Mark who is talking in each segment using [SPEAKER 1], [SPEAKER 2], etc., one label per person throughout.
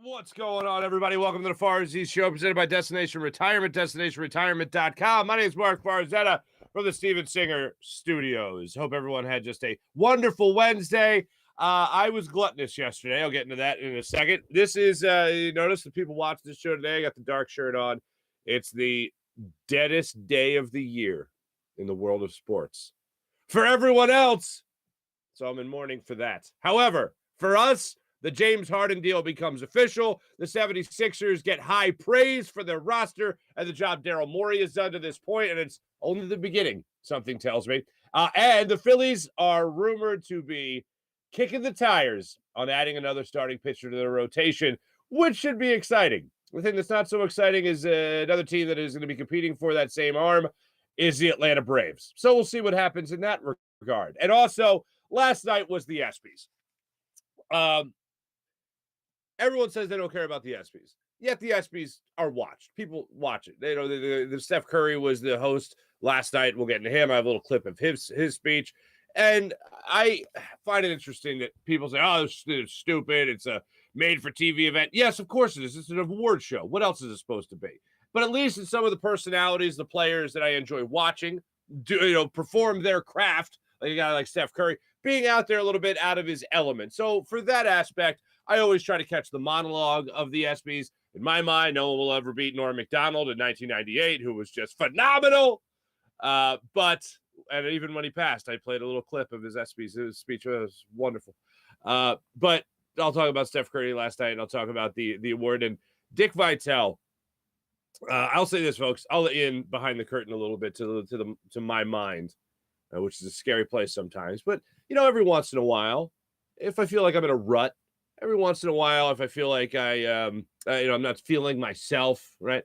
[SPEAKER 1] What's going on, everybody? Welcome to the Farzy Show, presented by Destination Retirement, DestinationRetirement.com. My name is Mark Farzetta from the Steven Singer Studios. Hope everyone had just a wonderful Wednesday. I was gluttonous yesterday. I'll get into that in a second. This is, you notice the people watching this show today, I got the dark shirt on. It's the deadest day of the year in the world of sports. For everyone else, so I'm in mourning for that. However, for us, the James Harden deal becomes official. The 76ers get high praise for their roster and the job Daryl Morey has done to this point, and it's only the beginning, something tells me. And the Phillies are rumored to be kicking the tires on adding another starting pitcher to their rotation, which should be exciting. The thing that's not so exciting is another team that is going to be competing for that same arm is the Atlanta Braves. So we'll see what happens in that regard. And also, last night was the ESPYs. Everyone says they don't care about the ESPYs. Yet the ESPYs are watched. People watch it. They know the Steph Curry was the host last night. We'll get into him. I have a little clip of his speech. And I find it interesting that people say, oh, it's stupid. It's a made-for-TV event. Yes, of course it is. It's an award show. What else is it supposed to be? But at least in some of the personalities, the players that I enjoy watching, perform their craft, like a guy like Steph Curry, being out there a little bit out of his element. So for that aspect, I always try to catch the monologue of the ESPYs. In my mind, no one will ever beat Norm Macdonald in 1998, who was just phenomenal. But even when he passed, I played a little clip of his ESPYs. His speech was wonderful. But I'll talk about Steph Curry last night, and I'll talk about the award. And Dick Vitale, I'll say this, folks. I'll let you in behind the curtain a little bit to my mind, which is a scary place sometimes. But, every once in a while, if I feel like I'm in a rut, every once in a while, if I feel like I'm not feeling myself, right?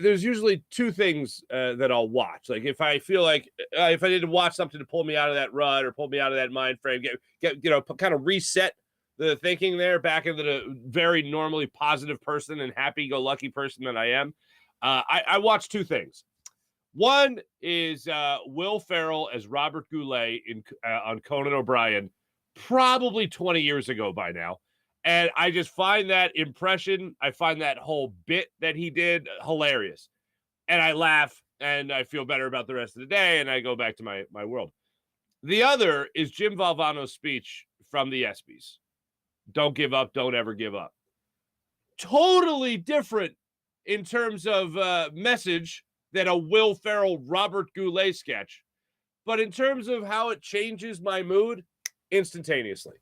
[SPEAKER 1] There's usually two things that I'll watch. Like if I feel like if I need to watch something to pull me out of that rut or pull me out of that mind frame, get kind of reset the thinking there back into the very normally positive person and happy-go-lucky person that I am. I watch two things. One is Will Ferrell as Robert Goulet on Conan O'Brien, probably 20 years ago by now. And I just find that impression, I find that whole bit that he did hilarious. And I laugh and I feel better about the rest of the day and I go back to my world. The other is Jim Valvano's speech from the ESPYs. Don't give up, don't ever give up. Totally different in terms of message than a Will Ferrell, Robert Goulet sketch. But in terms of how it changes my mood, instantaneously.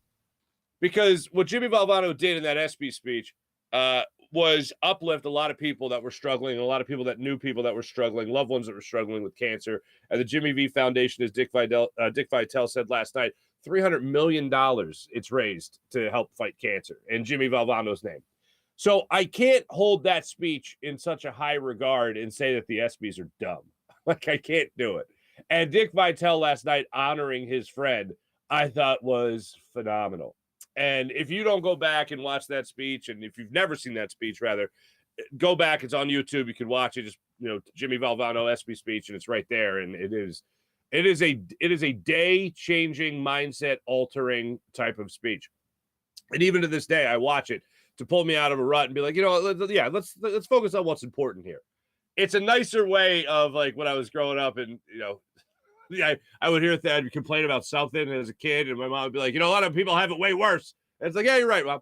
[SPEAKER 1] Because what Jimmy Valvano did in that ESPY speech was uplift a lot of people that were struggling, a lot of people that knew people that were struggling, loved ones that were struggling with cancer. And the Jimmy V Foundation, as Dick Vitale said last night, $300 million it's raised to help fight cancer in Jimmy Valvano's name. So I can't hold that speech in such a high regard and say that the ESPYs are dumb. Like, I can't do it. And Dick Vitale last night honoring his friend, I thought was phenomenal. And if you don't go back and watch that speech, and if you've never seen that speech, rather, go back. It's on YouTube. You can watch it. Just Jimmy Valvano ESPY speech, and it's right there. And it is a day-changing, mindset-altering type of speech. And even to this day, I watch it to pull me out of a rut and be like, let's focus on what's important here. It's a nicer way of like when I was growing up, and I would hear Thad complain about something as a kid, and my mom would be like, a lot of people have it way worse. And it's like, yeah, you're right, Mom.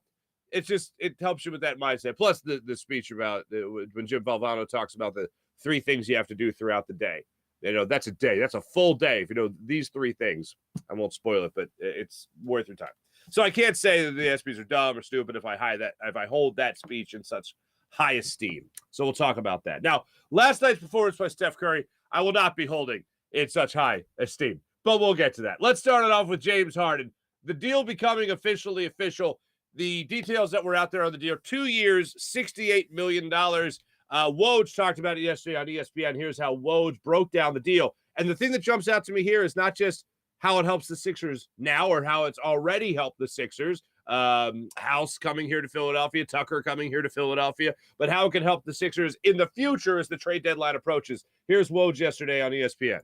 [SPEAKER 1] It's just, it helps you with that mindset. Plus the speech about when Jim Valvano talks about the three things you have to do throughout the day. That's a day. That's a full day. If you know these three things, I won't spoil it, but it's worth your time. So I can't say that the ESPYs are dumb or stupid if I hold that speech in such high esteem. So we'll talk about that. Now, last night's performance by Steph Curry, I will not be holding in such high esteem, but we'll get to that. Let's start it off with James Harden. The deal becoming officially official. The details that were out there on the deal: 2 years, $68 million. Woj talked about it yesterday on ESPN. Here's how Woj broke down the deal. And the thing that jumps out to me here is not just how it helps the Sixers now or how it's already helped the Sixers. House coming here to Philadelphia, Tucker coming here to Philadelphia, but how it can help the Sixers in the future as the trade deadline approaches. Here's Woj yesterday on ESPN.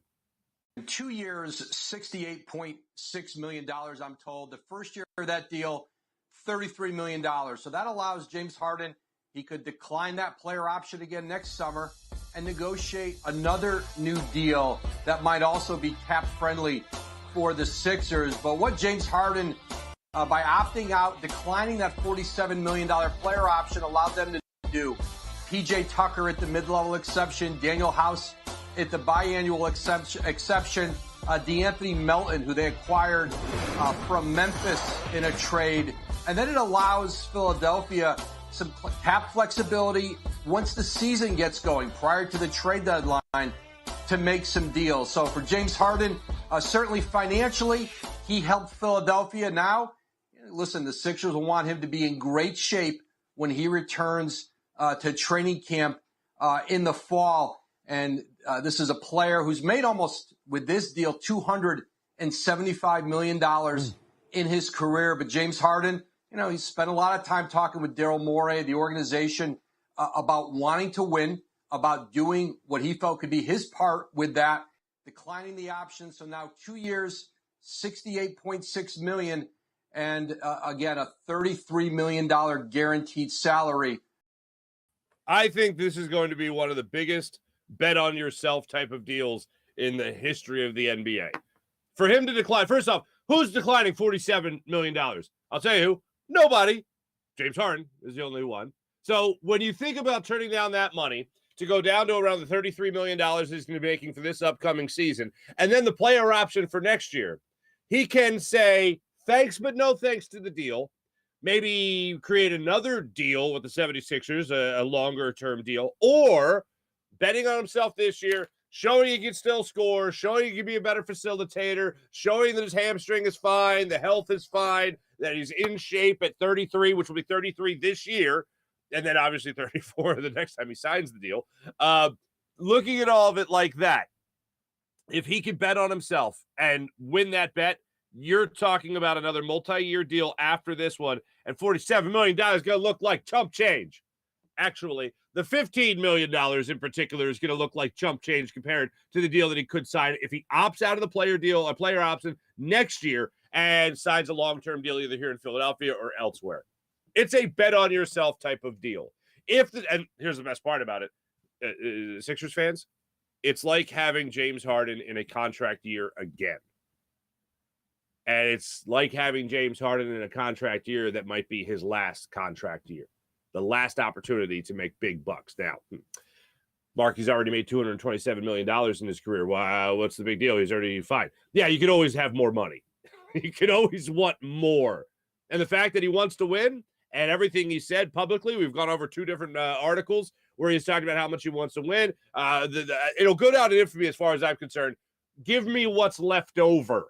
[SPEAKER 2] 2 years, $68.6 million, I'm told. The first year of that deal, $33 million. So that allows James Harden, he could decline that player option again next summer and negotiate another new deal that might also be cap friendly for the Sixers. But what James Harden, by opting out, declining that $47 million player option, allowed them to do. PJ Tucker at the mid-level exception, Daniel House at the biannual exception, DeAnthony Melton, who they acquired from Memphis in a trade. And then it allows Philadelphia some cap flexibility once the season gets going, prior to the trade deadline, to make some deals. So for James Harden, certainly financially, he helped Philadelphia. Now, listen, the Sixers will want him to be in great shape when he returns to training camp in the fall. And this is a player who's made almost, with this deal, $275 million in his career. But James Harden, he's spent a lot of time talking with Daryl Morey, the organization, about wanting to win, about doing what he felt could be his part with that, declining the option. So now 2 years, $68.6 million, and again, a $33 million guaranteed salary.
[SPEAKER 1] I think this is going to be one of the biggest bet on yourself type of deals in the history of the NBA. For him to decline, first off, who's declining $47 million? I'll tell you who. Nobody. James Harden is the only one. So when you think about turning down that money to go down to around the $33 million he's going to be making for this upcoming season, and then the player option for next year, he can say thanks but no thanks to the deal, maybe create another deal with the 76ers, a longer-term deal, or betting on himself this year, showing he can still score, showing he can be a better facilitator, showing that his hamstring is fine, the health is fine, that he's in shape at 33, which will be 33 this year, and then obviously 34 the next time he signs the deal. Looking at all of it like that, if he can bet on himself and win that bet, you're talking about another multi-year deal after this one, and $47 million is going to look like chump change. Actually, the $15 million in particular is going to look like chump change compared to the deal that he could sign if he opts out of the player deal, a player option next year, and signs a long-term deal either here in Philadelphia or elsewhere. It's a bet on yourself type of deal. And here's the best part about it, Sixers fans, it's like having James Harden in a contract year again. And it's like having James Harden in a contract year that might be his last contract year, the last opportunity to make big bucks. Now, Marky's already made $227 million in his career. Wow, what's the big deal? He's already fine. Yeah, you can always have more money. You can always want more. And the fact that he wants to win and everything he said publicly, we've gone over two different articles where he's talking about how much he wants to win. It'll go down in infamy as far as I'm concerned. Give me what's left over.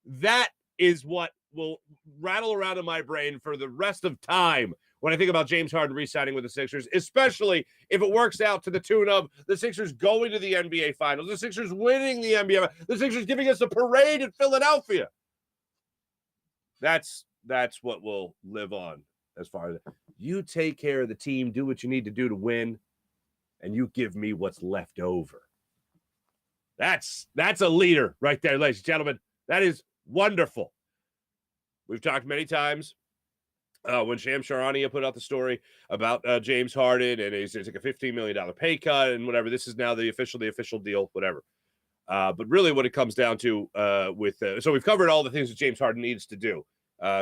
[SPEAKER 1] That is what will rattle around in my brain for the rest of time when I think about James Harden re-signing with the Sixers, especially if it works out to the tune of the Sixers going to the NBA Finals, the Sixers winning the NBA, the Sixers giving us a parade in Philadelphia. That's what will live on as far as you take care of the team, do what you need to do to win, and you give me what's left over. That's a leader right there, ladies and gentlemen. That is wonderful. We've talked many times when Shams Charania put out the story about James Harden, and it's like a $15 million pay cut and whatever. This is now the official deal, whatever. But really what it comes down to so we've covered all the things that James Harden needs to do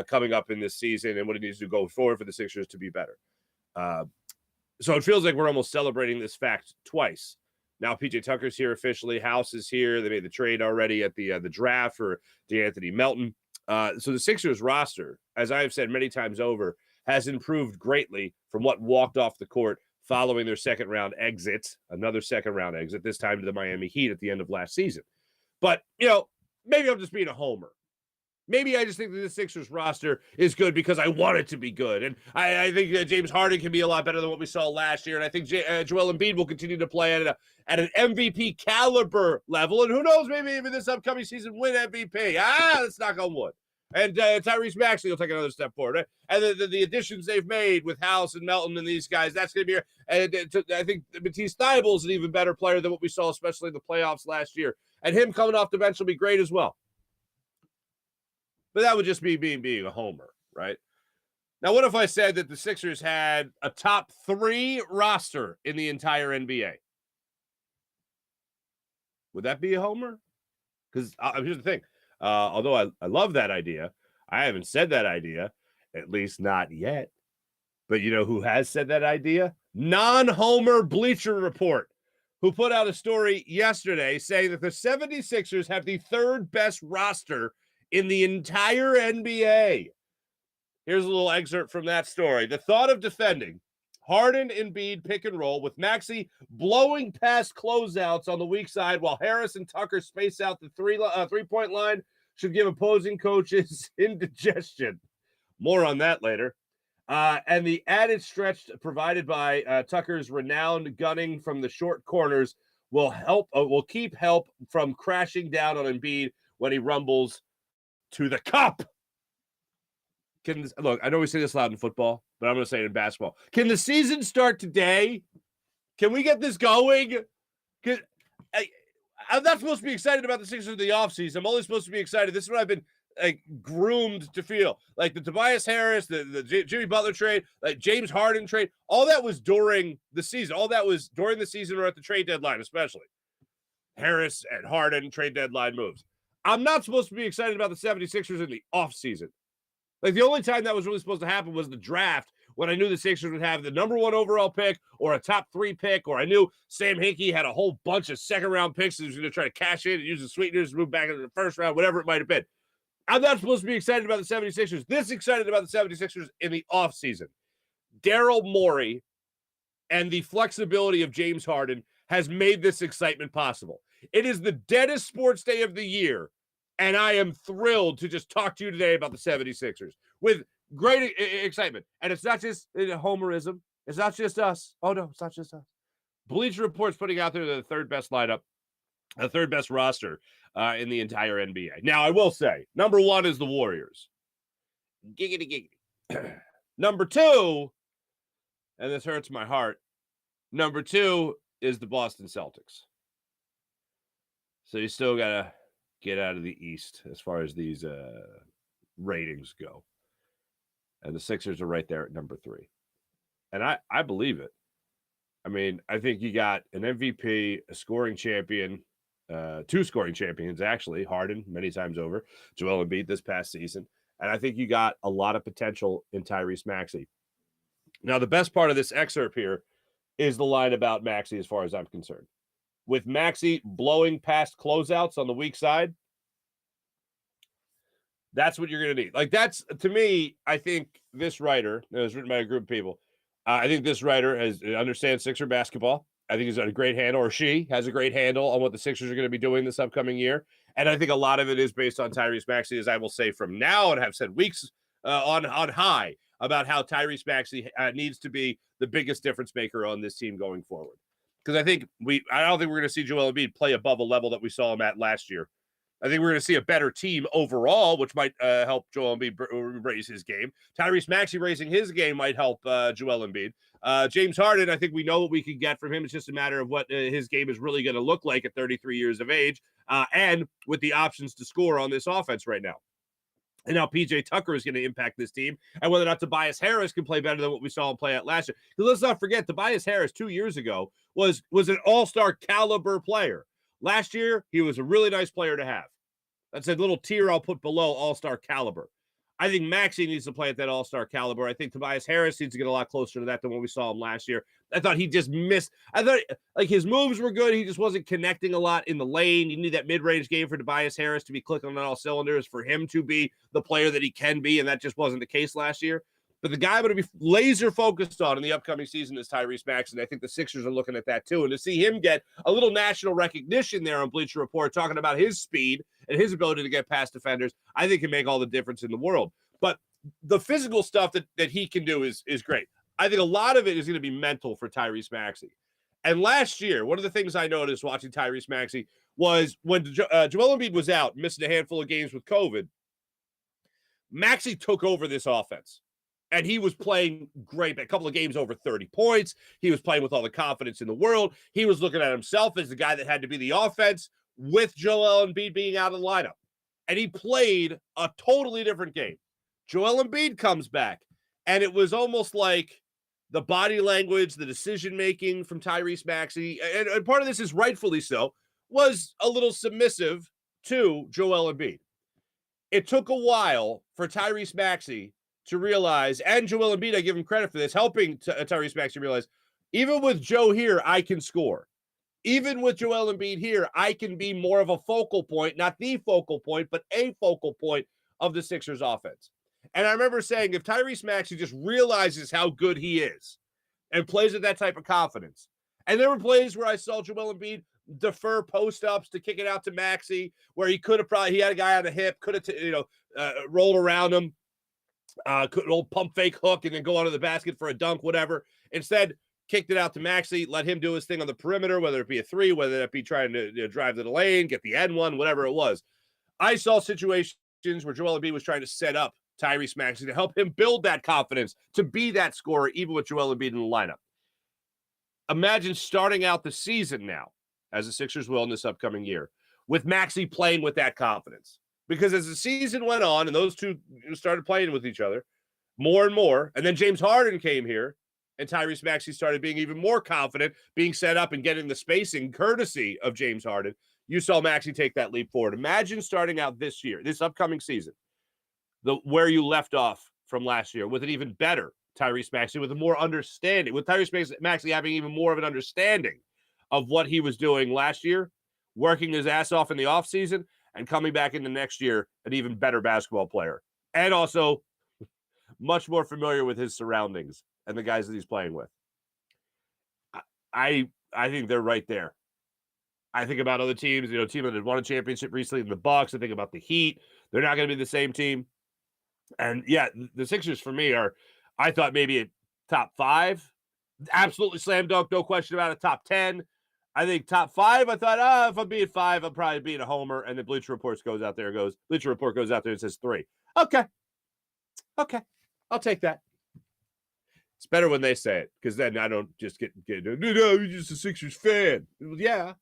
[SPEAKER 1] coming up in this season and what he needs to go forward for the Sixers to be better. So it feels like we're almost celebrating this fact twice. Now PJ Tucker's here officially. House is here. They made the trade already at the draft for DeAnthony Melton. So the Sixers roster, as I have said many times over, has improved greatly from what walked off the court following their another second round exit, this time to the Miami Heat at the end of last season. But, maybe I'm just being a homer. Maybe I just think that the Sixers roster is good because I want it to be good. And I think that James Harden can be a lot better than what we saw last year. And I think Joel Embiid will continue to play at an MVP caliber level. And who knows, maybe even this upcoming season win MVP. Let's knock on wood. And Tyrese Maxey will take another step forward. Right? And the additions they've made with House and Melton and these guys, that's going to be I think Matisse Thybulle is an even better player than what we saw, especially in the playoffs last year. And him coming off the bench will be great as well. But that would just be being a homer, right? Now, what if I said that the Sixers had a top 3 roster in the entire NBA? Would that be a homer? Because here's the thing. Although I love that idea, I haven't said that idea, at least not yet. But you know who has said that idea? Non-homer Bleacher Report, who put out a story yesterday saying that the 76ers have the 3rd best roster in the entire NBA. Here's a little excerpt from that story. The thought of defending Harden, Embiid pick and roll with Maxey blowing past closeouts on the weak side while Harris and Tucker space out the three-point line should give opposing coaches indigestion. More on that later. And the added stretch provided by Tucker's renowned gunning from the short corners will keep help from crashing down on Embiid when he rumbles to the cup. Look, I know we say this loud in football, but I'm going to say it in basketball. Can the season start today? Can we get this going? I'm not supposed to be excited about the Sixers in the offseason. I'm only supposed to be excited. This is what I've been groomed to feel. Like the Tobias Harris, the Jimmy Butler trade, like James Harden trade, all that was during the season. All that was during the season or at the trade deadline, especially. Harris and Harden trade deadline moves. I'm not supposed to be excited about the 76ers in the offseason. Like the only time that was really supposed to happen was the draft, when I knew the Sixers would have the number 1 overall pick or a top 3 pick, or I knew Sam Hinkie had a whole bunch of second-round picks and he was going to try to cash in and use the sweeteners to move back into the first round, whatever it might have been. I'm not supposed to be excited about the 76ers. This excited about the 76ers in the offseason. Daryl Morey and the flexibility of James Harden has made this excitement possible. It is the deadest sports day of the year, and I am thrilled to just talk to you today about the 76ers with great excitement. And it's not just homerism. It's not just us. Oh, no, it's not just us. Bleacher Report's putting out there the 3rd best lineup, the 3rd best roster in the entire NBA. Now, I will say, number 1 is the Warriors. Giggity, giggity. Number 2, and this hurts my heart, number 2 is the Boston Celtics. So you still got to get out of the East as far as these ratings go. And the Sixers are right there at number 3. And I believe it. I mean, I think you got an MVP, a scoring champion, 2 scoring champions, actually, Harden many times over, Joel Embiid this past season. And I think you got a lot of potential in Tyrese Maxey. Now, the best part of this excerpt here is the line about Maxey as far as I'm concerned. With Maxey blowing past closeouts on the weak side, that's what you're going to need. Like, that's, to me, I think this writer, it was written by a group of people, I think this writer understands Sixer basketball. I think he's got a great handle, or she has a great handle on what the Sixers are going to be doing this upcoming year. And I think a lot of it is based on Tyrese Maxey, as I will say from now and have said weeks on high about how Tyrese Maxey needs to be the biggest difference maker on this team going forward. Because I don't think we're going to see Joel Embiid play above a level that we saw him at last year. I think we're going to see a better team overall, which might help Joel Embiid raise his game. Tyrese Maxey raising his game might help Joel Embiid. James Harden, I think we know what we can get from him. It's just a matter of what his game is really going to look like at 33 years of age, and with the options to score on this offense right now. And now PJ Tucker is going to impact this team, and whether or not Tobias Harris can play better than what we saw him play at last year. Because let's not forget, Tobias Harris 2 years ago was an all-star caliber player. Last year, he was a really nice player to have. That's a little tier I'll put below all-star caliber. I think Maxey needs to play at that all-star caliber. I think Tobias Harris needs to get a lot closer to that than what we saw him last year. I thought he just missed. I thought, like, his moves were good. He just wasn't connecting a lot in the lane. You need that mid-range game for Tobias Harris to be clicking on all cylinders, for him to be the player that he can be, and that just wasn't the case last year. But the guy I'm going to be laser focused on in the upcoming season is Tyrese Maxey. I think the Sixers are looking at that too. And to see him get a little national recognition there on Bleacher Report, talking about his speed and his ability to get past defenders, I think can make all the difference in the world. But the physical stuff that he can do is great. I think a lot of it is going to be mental for Tyrese Maxey. And last year, one of the things I noticed watching Tyrese Maxey was when Joel Embiid was out, missing a handful of games with COVID, Maxey took over this offense. And he was playing great. A couple of games over 30 points. He was playing with all the confidence in the world. He was looking at himself as the guy that had to be the offense with Joel Embiid being out of the lineup. And he played a totally different game. Joel Embiid comes back. And it was almost like the body language, the decision-making from Tyrese Maxey, and part of this is rightfully so, was a little submissive to Joel Embiid. It took a while for Tyrese Maxey to realize, and Joel Embiid, I give him credit for this, helping Tyrese Maxey realize, even with Joe here, I can score. Even with Joel Embiid here, I can be more of a focal point, not the focal point, but a focal point of the Sixers offense. And I remember saying, if Tyrese Maxey just realizes how good he is and plays with that type of confidence, and there were plays where I saw Joel Embiid defer post-ups to kick it out to Maxey, where he could have he had a guy on the hip, could have, rolled around him, could old pump fake hook and then go onto the basket for a dunk, whatever. Instead, kicked it out to Maxey, let him do his thing on the perimeter, whether it be a three, whether it be trying to drive to the lane, get the N1, whatever it was. I saw situations where Joel Embiid was trying to set up Tyrese Maxey to help him build that confidence to be that scorer, even with Joel Embiid in the lineup. Imagine starting out the season now, as the Sixers will in this upcoming year, with Maxey playing with that confidence. Because as the season went on and those two started playing with each other more and more, and then James Harden came here, and Tyrese Maxey started being even more confident, being set up and getting the spacing courtesy of James Harden, you saw Maxey take that leap forward. Imagine starting out this year, this upcoming season, where you left off from last year with an even better Tyrese Maxey, with a more understanding, with Tyrese Maxey having even more of an understanding of what he was doing last year, working his ass off in the offseason, and coming back into next year an even better basketball player. And also much more familiar with his surroundings and the guys that he's playing with. I think they're right there. I think about other teams, team that had won a championship recently in the Bucks. I think about the Heat. They're not going to be the same team. And yeah, the Sixers for me are, I thought maybe a top 5. Absolutely slam dunk, no question about it. Top 10. I think top 5, I thought, if I'm being 5, I'm probably being a homer. And then Bleacher Report goes out there and says 3. Okay. I'll take that. It's better when they say it, because then I don't just get no, you're just a Sixers fan. Yeah,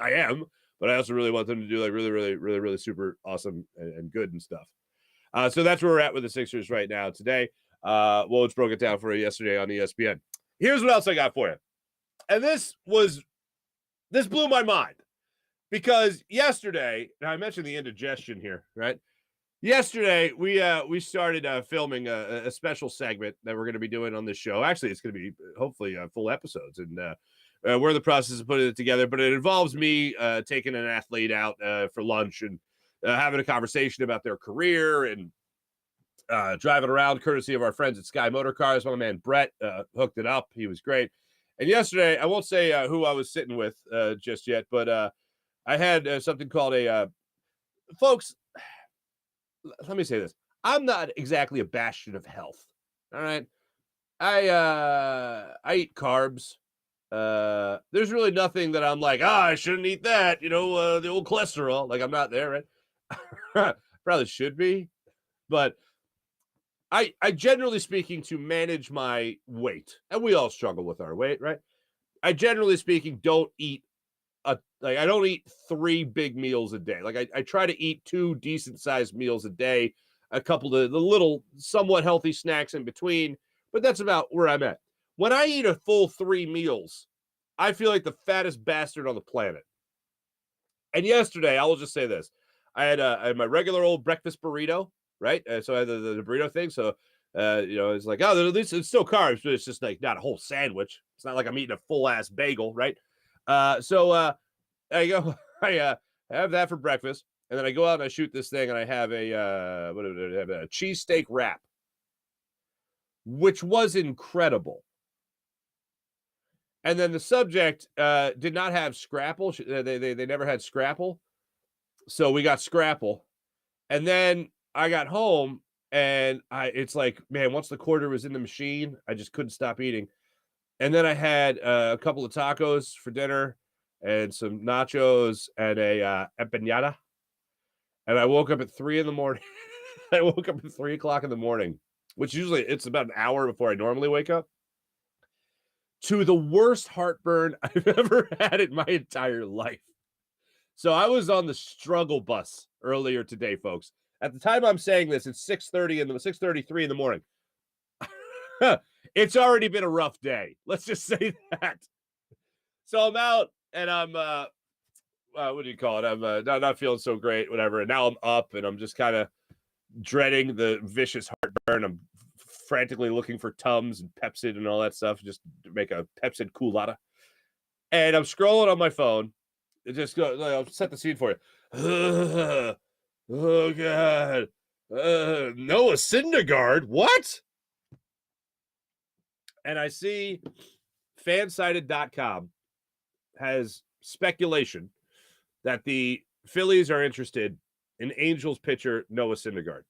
[SPEAKER 1] I am. But I also really want them to do like really, really, really, really super awesome and good and stuff. So that's where we're at with the Sixers right now today. Woj broke it down for you yesterday on ESPN. Here's what else I got for you. And this blew my mind, because yesterday, now I mentioned the indigestion here, right? Yesterday, we started filming a special segment that we're going to be doing on this show. Actually, it's going to be hopefully full episodes, and we're in the process of putting it together. But it involves me taking an athlete out for lunch and having a conversation about their career and driving around, courtesy of our friends at Sky Motor Cars. My man Brett hooked it up. He was great. And yesterday, I won't say who I was sitting with just yet, but I had something called folks, let me say this. I'm not exactly a bastion of health. All right. I eat carbs. There's really nothing that I'm like, I shouldn't eat that. The old cholesterol. Like, I'm not there, right? Probably should be. But I generally speaking, to manage my weight, and we all struggle with our weight, right? I generally speaking don't eat I don't eat 3 big meals a day. Like I try to eat 2 decent sized meals a day, a couple of the little somewhat healthy snacks in between, but that's about where I'm at. When I eat a full 3 meals, I feel like the fattest bastard on the planet. And yesterday, I will just say this. I had my regular old breakfast burrito, right? So I had the burrito thing. So, it's like, at least it's still carbs, but it's just like not a whole sandwich. It's not like I'm eating a full ass bagel, right? So I go, I have that for breakfast, and then I go out and I shoot this thing, and I have a cheesesteak wrap, which was incredible. And then the subject did not have scrapple. They never had scrapple, so we got scrapple. And then I got home, and it's like, man, once the quarter was in the machine, I just couldn't stop eating. And then I had a couple of tacos for dinner and some nachos and a empanada. And I woke up at 3 in the morning. I woke up at 3 o'clock in the morning, which usually it's about an hour before I normally wake up, to the worst heartburn I've ever had in my entire life. So I was on the struggle bus earlier today, folks. At the time I'm saying this, it's 6:33 in the morning. It's already been a rough day. Let's just say that. So I'm out and I'm, what do you call it? I'm not feeling so great, whatever. And now I'm up and I'm just kind of dreading the vicious heartburn. I'm frantically looking for Tums and Pepsid and all that stuff, just to make a Pepsid Coolata. And I'm scrolling on my phone. It just go. I'll set the scene for you. Oh God, Noah Syndergaard. What? And I see fansided.com has speculation that the Phillies are interested in Angels pitcher Noah Syndergaard.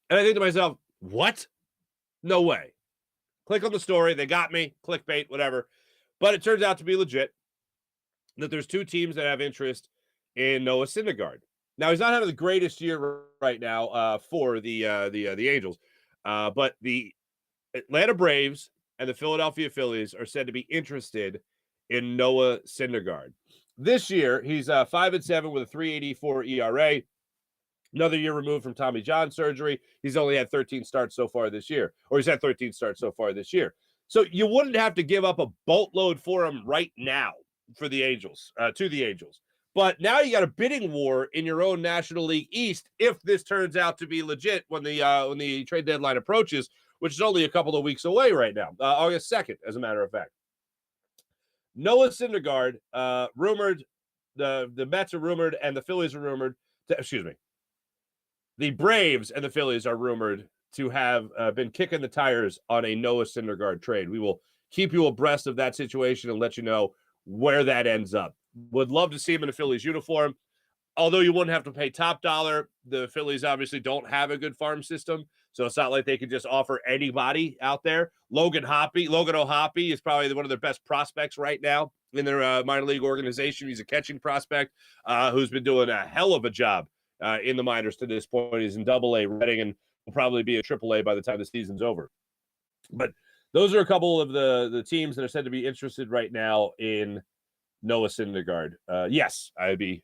[SPEAKER 1] And I think to myself, what? No way. Click on the story. They got me. Clickbait, whatever. But it turns out to be legit that there's two teams that have interest in Noah Syndergaard. Now, he's not having the greatest year right now for the Angels, but the Atlanta Braves and the Philadelphia Phillies are said to be interested in Noah Syndergaard. This year, he's 5-7 with a 3.84 ERA. Another year removed from Tommy John surgery. He's only had 13 starts so far this year, or he's had 13 starts so far this year. So you wouldn't have to give up a boatload for him right now for the Angels, to the Angels. But now you got a bidding war in your own National League East if this turns out to be legit when the trade deadline approaches, which is only a couple of weeks away right now, August 2nd, as a matter of fact. Noah Syndergaard, rumored, the Mets are rumored, and the Phillies are rumored. The Braves and the Phillies are rumored to have been kicking the tires on a Noah Syndergaard trade. We will keep you abreast of that situation and let you know where that ends up. Would love to see him in a Phillies uniform. Although you wouldn't have to pay top dollar, the Phillies obviously don't have a good farm system, so it's not like they could just offer anybody out there. Logan O'Hoppe is probably one of their best prospects right now in their minor league organization. He's a catching prospect who's been doing a hell of a job in the minors to this point. He's in Double-A Reading and will probably be a Triple-A by the time the season's over. But those are a couple of the teams that are said to be interested right now in Noah Syndergaard. Yes, I'd be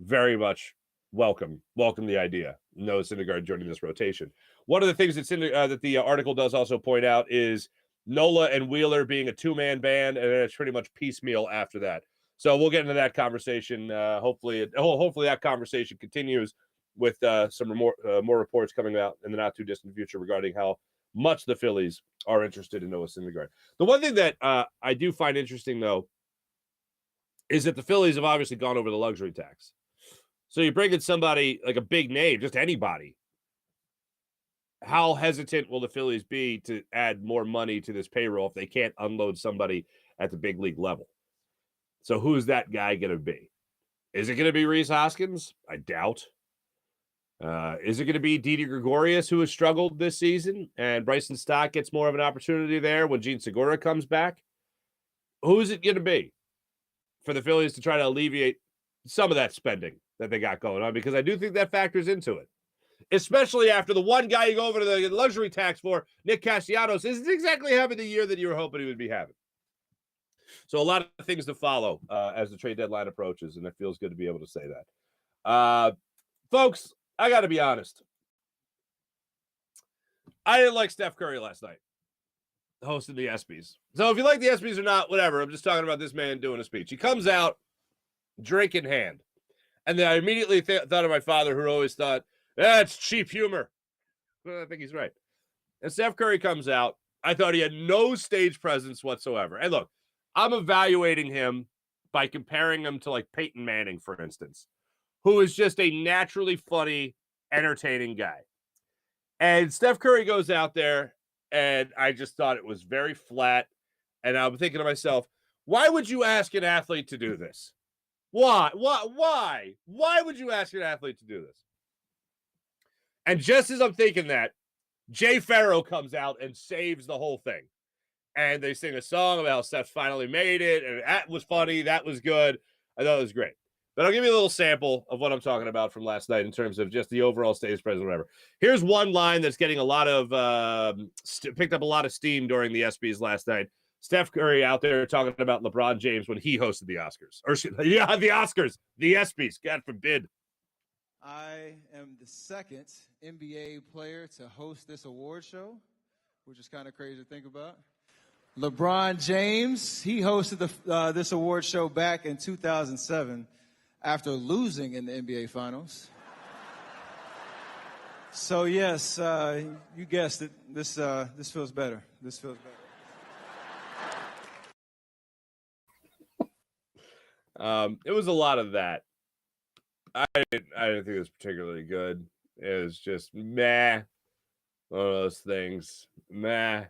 [SPEAKER 1] very much welcome the idea. Noah Syndergaard joining this rotation. One of the things that the article does also point out is Nola and Wheeler being a two-man band, and then it's pretty much piecemeal after that. So we'll get into that conversation. Hopefully that conversation continues with some more reports coming out in the not too distant future regarding how much the Phillies are interested in Noah Syndergaard. The one thing that I do find interesting, though, is that the Phillies have obviously gone over the luxury tax. So you bring in somebody like a big name, just anybody. How hesitant will the Phillies be to add more money to this payroll if they can't unload somebody at the big league level? So who's that guy going to be? Is it going to be Rhys Hoskins? I doubt. Is it going to be Didi Gregorius, who has struggled this season, and Bryson Stott gets more of an opportunity there when Gene Segura comes back? Who is it going to be for the Phillies to try to alleviate some of that spending that they got going on? Because I do think that factors into it, especially after the one guy you go over to the luxury tax for, Nick Castellanos, isn't exactly having the year that you were hoping he would be having. So a lot of things to follow as the trade deadline approaches, and it feels good to be able to say that. Folks, I got to be honest. I didn't like Steph Curry last night hosting the ESPYs. So if you like the ESPYs or not, whatever. I'm just talking about this man doing a speech. He comes out, drink in hand. And then I immediately thought of my father, who always thought, that's cheap humor. Well, I think he's right. And Steph Curry comes out. I thought he had no stage presence whatsoever. And look, I'm evaluating him by comparing him to like Peyton Manning, for instance, who is just a naturally funny, entertaining guy. And Steph Curry goes out there, and I just thought it was very flat. And I'm thinking to myself, why would you ask an athlete to do this? Why? Why would you ask an athlete to do this? And just as I'm thinking that, Jay Farrow comes out and saves the whole thing. And they sing a song about how Steph finally made it. And that was funny. That was good. I thought it was great. But I'll give you a little sample of what I'm talking about from last night in terms of just the overall stage presence, whatever. Here's one line that's getting a lot of picked up a lot of steam during the ESPYs last night. Steph Curry out there talking about LeBron James when he hosted the Oscars. The Oscars, the ESPYs, God forbid.
[SPEAKER 3] I am the second NBA player to host this award show. which is kind of crazy to think about. LeBron James, he hosted this award show back in 2007 after losing in the NBA Finals. So, yes, you guessed it. This feels better. This feels
[SPEAKER 1] better. It was a lot of that. I didn't think it was particularly good. It was just meh. One of those things. Meh.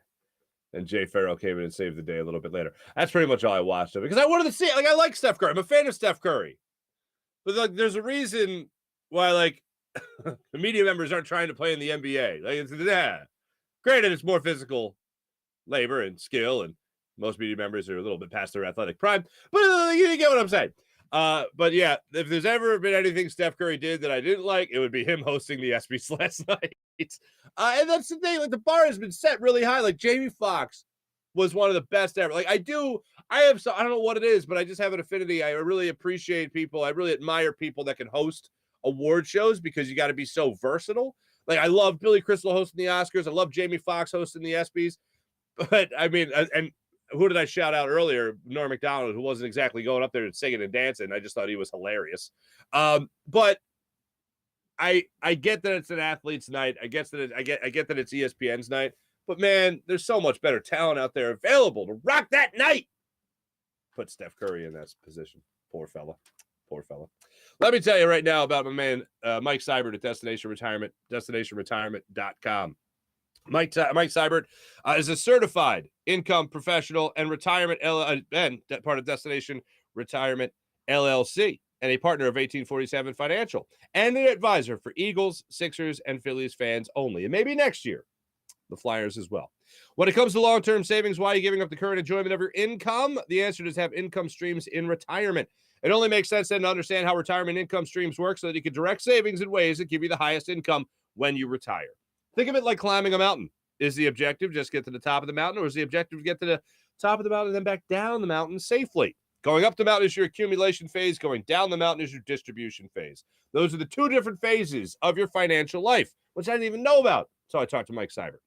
[SPEAKER 1] And Jay Farrell came in and saved the day a little bit later. That's pretty much all I watched of it because I wanted to see it. Like, I like Steph Curry. I'm a fan of Steph Curry. But like, there's a reason why like the media members aren't trying to play in the NBA. Like, granted, it's more physical labor and skill, and most media members are a little bit past their athletic prime. But you get what I'm saying. But yeah, if there's ever been anything Steph Curry did that I didn't like, it would be him hosting the ESPYs last night. And that's the thing. Like, the bar has been set really high. Like, Jamie Foxx was one of the best ever. Like, I don't know what it is, but I just have an affinity. I really appreciate people. I really admire people that can host award shows because you got to be so versatile. Like, I love Billy Crystal hosting the Oscars. I love Jamie Foxx hosting the ESPYs. But I mean, and who did I shout out earlier? Norm Macdonald, who wasn't exactly going up there and singing and dancing. I just thought he was hilarious. But I get that it's an athlete's night. I get that it's ESPN's night. But man, there's so much better talent out there available to rock that night. Put Steph Curry in that position. Poor fella. Let me tell you right now about my man Mike Seibert at Destination Retirement, destinationretirement.com. Mike Seibert is a certified income professional and retirement and part of Destination Retirement LLC and a partner of 1847 Financial and an advisor for Eagles, Sixers, and Phillies fans only. And maybe next year, the Flyers as well. When it comes to long-term savings, why are you giving up the current enjoyment of your income? The answer is have income streams in retirement. It only makes sense then to understand how retirement income streams work so that you can direct savings in ways that give you the highest income when you retire. Think of it like climbing a mountain. Is the objective just get to the top of the mountain, or is the objective to get to the top of the mountain and then back down the mountain safely? Going up the mountain is your accumulation phase. Going down the mountain is your distribution phase. Those are the two different phases of your financial life, which I didn't even know about. So I talked to Mike Seibert.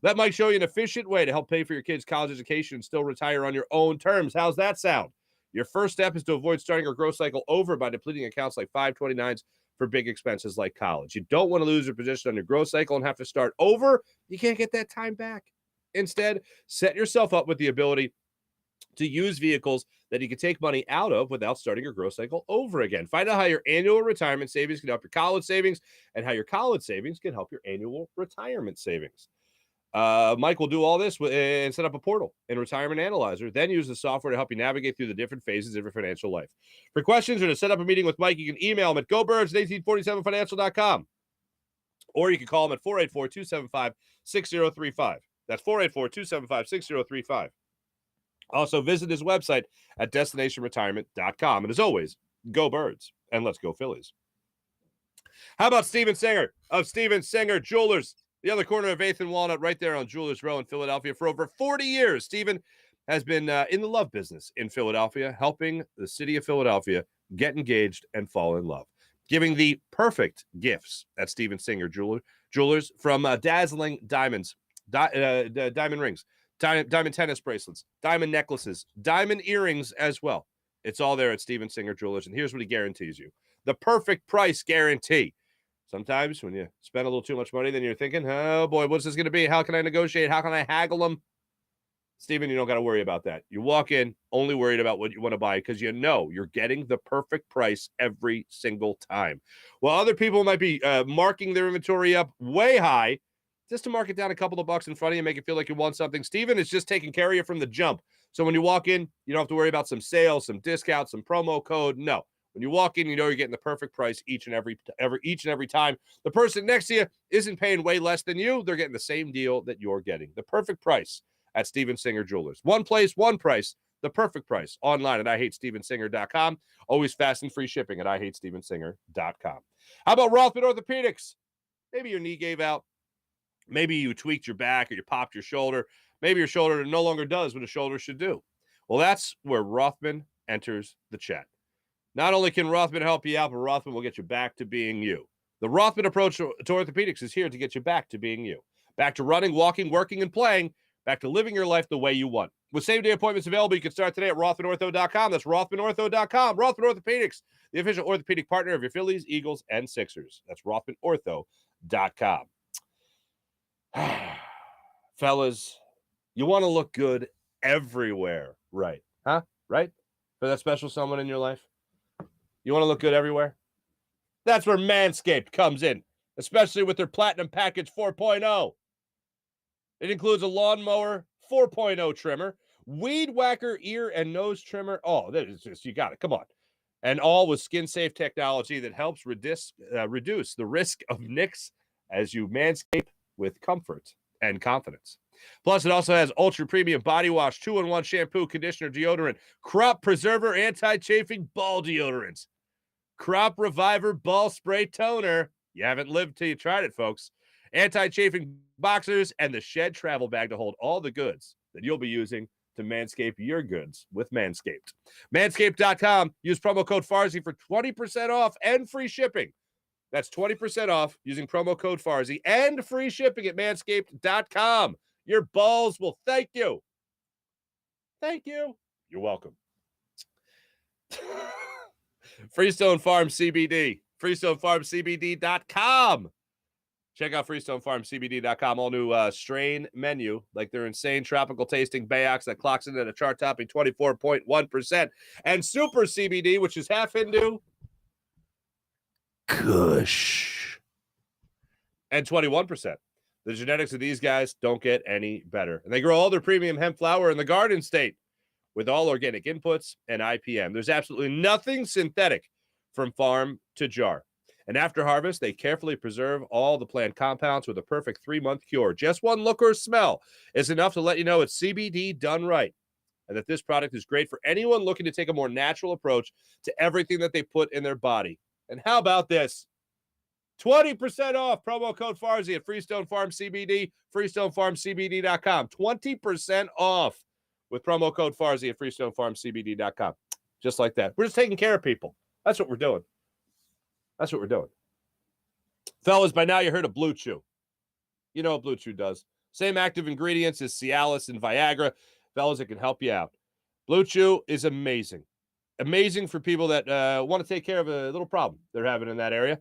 [SPEAKER 1] Let Mike show you an efficient way to help pay for your kids' college education and still retire on your own terms. How's that sound? Your first step is to avoid starting your growth cycle over by depleting accounts like 529s for big expenses like college. You don't want to lose your position on your growth cycle and have to start over. You can't get that time back. Instead, set yourself up with the ability to use vehicles that you can take money out of without starting your growth cycle over again. Find out how your annual retirement savings can help your college savings and how your college savings can help your annual retirement savings. Mike will do all this and set up a portal and retirement analyzer, then use the software to help you navigate through the different phases of your financial life. For questions or to set up a meeting with Mike, you can email him at gobirds@1847financial.com, or you can call him at 484-275-6035. That's 484-275-6035. Also, visit his website at destinationretirement.com. And as always, go Birds and let's go Phillies. How about Steven Singer of Steven Singer Jewelers? The other corner of 8th and Walnut, right there on Jewelers Row in Philadelphia. For over 40 years, Stephen has been in the love business in Philadelphia, helping the city of Philadelphia get engaged and fall in love. Giving the perfect gifts at Steven Singer Jewelers, from dazzling diamonds, diamond rings, diamond tennis bracelets, diamond necklaces, diamond earrings as well. It's all there at Steven Singer Jewelers, and here's what he guarantees you. The perfect price guarantee. Sometimes when you spend a little too much money, then you're thinking, oh boy, what's this going to be? How can I negotiate? How can I haggle them? Steven, you don't got to worry about that. You walk in only worried about what you want to buy because you know you're getting the perfect price every single time. While other people might be marking their inventory up way high just to mark it down a couple of bucks in front of you and make it feel like you want something, Steven is just taking care of you from the jump. So when you walk in, you don't have to worry about some sales, some discounts, some promo code. No. When you walk in, you know you're getting the perfect price each and every time. The person next to you isn't paying way less than you. They're getting the same deal that you're getting. The perfect price at Steven Singer Jewelers. One place, one price. The perfect price. Online at IHateStevenSinger.com. Always fast and free shipping at IHateStevenSinger.com. How about Rothman Orthopedics? Maybe your knee gave out. Maybe you tweaked your back or you popped your shoulder. Maybe your shoulder no longer does what a shoulder should do. Well, that's where Rothman enters the chat. Not only can Rothman help you out, but Rothman will get you back to being you. The Rothman approach to orthopedics is here to get you back to being you. Back to running, walking, working, and playing. Back to living your life the way you want. With same-day appointments available, you can start today at RothmanOrtho.com. That's RothmanOrtho.com. Rothman Orthopedics, the official orthopedic partner of your Phillies, Eagles, and Sixers. That's RothmanOrtho.com. Fellas, you want to look good everywhere, right? Huh? Right? For that special someone in your life? You want to look good everywhere? That's where Manscaped comes in, especially with their Platinum Package 4.0. It includes a lawnmower 4.0 trimmer, weed whacker ear and nose trimmer. Oh, that is just, you got it. Come on. And all with skin-safe technology that helps reduce the risk of nicks as you manscape with comfort and confidence. Plus, it also has ultra-premium body wash, 2-in-1 shampoo, conditioner, deodorant, crop preserver, anti-chafing ball deodorant, crop reviver ball spray toner. You haven't lived till you tried it, folks. Anti-chafing boxers, and the Shed travel bag to hold all the goods that you'll be using to manscape your goods with Manscaped. Manscaped.com. Use promo code Farzy for 20% off and free shipping. That's 20% off using promo code Farzy and free shipping at Manscaped.com. Your balls will thank you. Thank you. You're welcome. Freestone Farm CBD. FreestoneFarmCBD.com. Check out FreestoneFarmCBD.com. All new strain menu, like their insane tropical tasting Bayox that clocks in at a chart topping 24.1%. And Super CBD, which is half Hindu, Kush, and 21%. The genetics of these guys don't get any better. And they grow all their premium hemp flower in the Garden State with all organic inputs and IPM. There's absolutely nothing synthetic from farm to jar. And after harvest, they carefully preserve all the plant compounds with a perfect 3-month cure. Just one look or smell is enough to let you know it's CBD done right, and that this product is great for anyone looking to take a more natural approach to everything that they put in their body. And how about this? 20% off, promo code Farzy at Freestone Farm CBD, FreestoneFarmCBD.com. 20% off with promo code Farzy at FreestoneFarmCBD.com. Just like that. We're just taking care of people. That's what we're doing. That's what we're doing. Fellas, by now you heard of Blue Chew. You know what Blue Chew does. Same active ingredients as Cialis and Viagra. Fellas, it can help you out. Blue Chew is amazing. Amazing for people that want to take care of a little problem they're having in that area.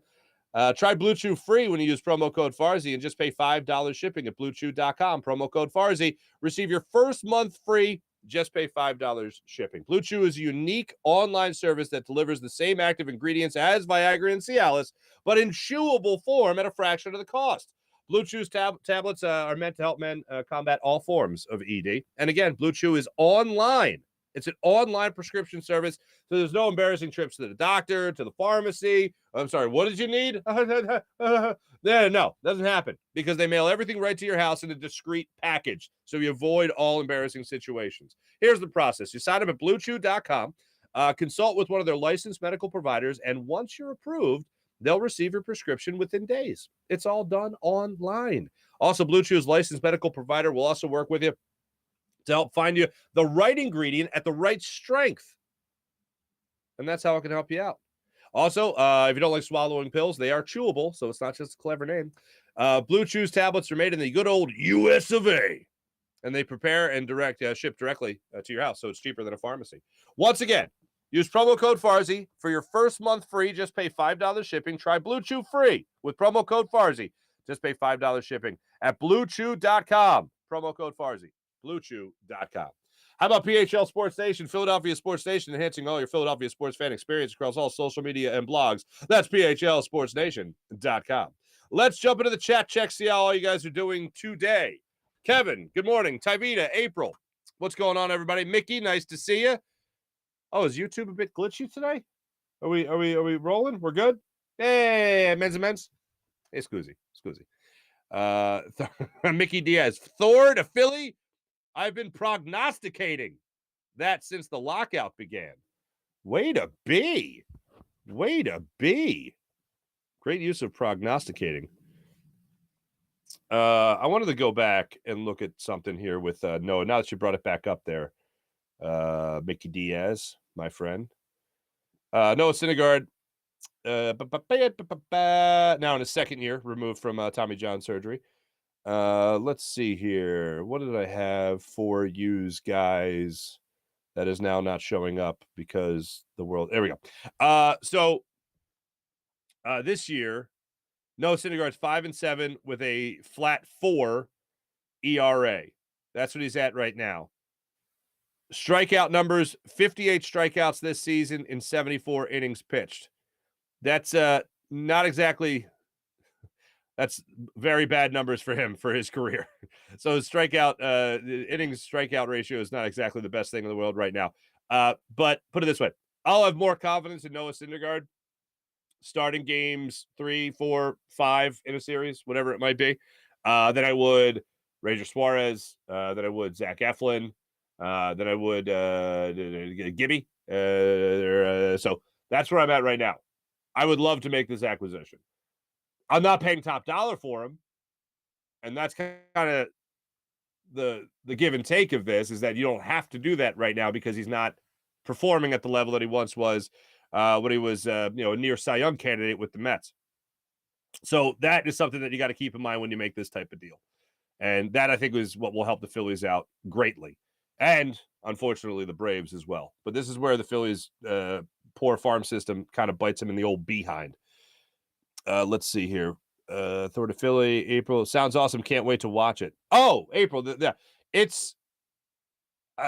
[SPEAKER 1] Try Blue Chew free when you use promo code Farzy and just pay $5 shipping at BlueChew.com. Promo code Farzy. Receive your first month free. Just pay $5 shipping. Blue Chew is a unique online service that delivers the same active ingredients as Viagra and Cialis, but in chewable form at a fraction of the cost. Blue Chew's tablets are meant to help men combat all forms of ED. And again, Blue Chew is online. It's an online prescription service, so there's no embarrassing trips to the doctor, to the pharmacy. I'm sorry, what did you need? No, doesn't happen because they mail everything right to your house in a discreet package, so you avoid all embarrassing situations. Here's the process. You sign up at BlueChew.com, consult with one of their licensed medical providers, and once you're approved, they'll receive your prescription within days. It's all done online. Also, Blue Chew's licensed medical provider will also work with you to help find you the right ingredient at the right strength. And that's how it can help you out. Also, if you don't like swallowing pills, they are chewable, so it's not just a clever name. Blue Chew's tablets are made in the good old US of A, and they prepare and ship directly to your house, so it's cheaper than a pharmacy. Once again, use promo code Farzy for your first month free. Just pay $5 shipping. Try Blue Chew free with promo code Farzy. Just pay $5 shipping at BlueChew.com. Promo code Farzy. BlueChew.com. How about PHL Sports Nation, Philadelphia Sports Nation, enhancing all your Philadelphia sports fan experience across all social media and blogs. That's PHLSportsNation.com. Let's jump into the chat check, see how all you guys are doing today. Kevin, good morning. Tyvita, April, what's going on, everybody? Mickey, nice to see you. Oh, is YouTube a bit glitchy today? Are we rolling? We're good? Hey, men's. Hey, Scoozy. Mickey Diaz, Thor to Philly. I've been prognosticating that since the lockout began. Way to be. Great use of prognosticating. I wanted to go back and look at something here with Noah. Now that you brought it back up there, Mickey Diaz, my friend. Noah Syndergaard, now in his second year, removed from Tommy John surgery. Let's see here. What did I have for yous guys that is now not showing up because the world? There we go. This year, Noah Syndergaard's 5-7 with a flat 4 ERA. That's what he's at right now. Strikeout numbers: 58 strikeouts this season in 74 innings pitched. That's not exactly. That's very bad numbers for him for his career. So his innings strikeout ratio is not exactly the best thing in the world right now. But put it this way: I'll have more confidence in Noah Syndergaard starting games 3, 4, 5 in a series, whatever it might be, than I would Ranger Suarez, than I would Zach Eflin, than I would Gibby. So that's where I'm at right now. I would love to make this acquisition. I'm not paying top dollar for him, and that's kind of the give and take of this, is that you don't have to do that right now because he's not performing at the level that he once was when he was a near Cy Young candidate with the Mets. So that is something that you got to keep in mind when you make this type of deal, and that I think is what will help the Phillies out greatly, and unfortunately the Braves as well. But this is where the Phillies' poor farm system kind of bites them in the old behind. Let's see here. Thor to Philly, April. Sounds awesome. Can't wait to watch it. Oh, April. It's